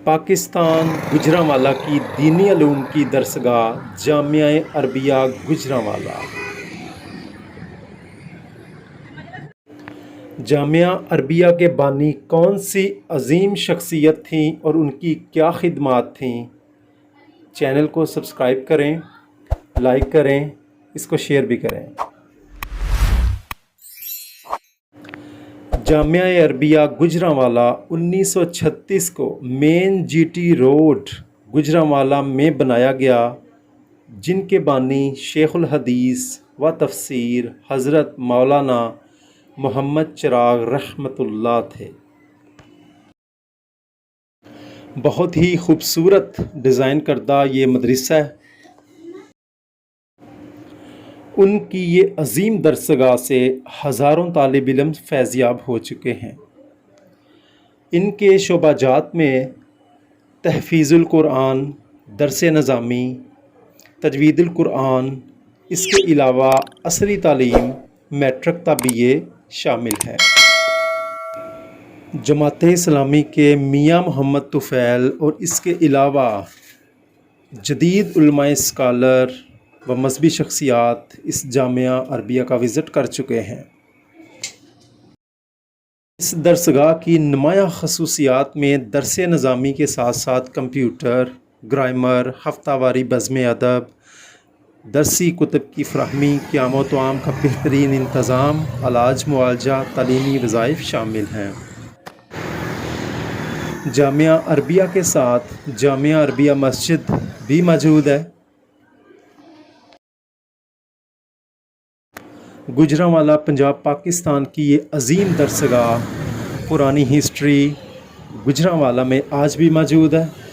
پاکستان گوجرانوالہ کی دینی علوم کی درسگاہ جامعہ عربیہ گوجرانوالہ۔ جامعہ عربیہ کے بانی کون سی عظیم شخصیت تھیں اور ان کی کیا خدمات تھیں؟ چینل کو سبسکرائب کریں، لائک کریں، اس کو شیئر بھی کریں۔ جامعہ عربیہ گوجرانوالہ 1936 کو مین جی ٹی روڈ گوجرانوالہ میں بنایا گیا، جن کے بانی شیخ الحدیث و تفسیر حضرت مولانا محمد چراغ رحمۃ اللہ تھے۔ بہت ہی خوبصورت ڈیزائن کردہ یہ مدرسہ ہے۔ ان کی یہ عظیم درسگاہ سے ہزاروں طالب علم فیض یاب ہو چکے ہیں۔ ان کے شعبہ جات میں تحفیظ القرآن، درس نظامی، تجوید القرآن، اس کے علاوہ عصری تعلیم، میٹرک تا BA شامل ہے۔ جماعت اسلامی کے میاں محمد طفیل اور اس کے علاوہ جدید علماء اسکالر و مذہبی شخصیات اس جامعہ عربیہ کا وزٹ کر چکے ہیں۔ اس درسگاہ کی نمایاں خصوصیات میں درس نظامی کے ساتھ ساتھ کمپیوٹر، گرامر، ہفتہ واری بزم ادب، درسی کتب کی فراہمی، قیام و طعام کا بہترین انتظام، علاج معالجہ، تعلیمی وظائف شامل ہیں۔ جامعہ عربیہ کے ساتھ جامعہ عربیہ مسجد بھی موجود ہے۔ گوجرانوالہ پنجاب پاکستان کی یہ عظیم درسگاہ پرانی ہسٹری گوجرانوالہ میں آج بھی موجود ہے۔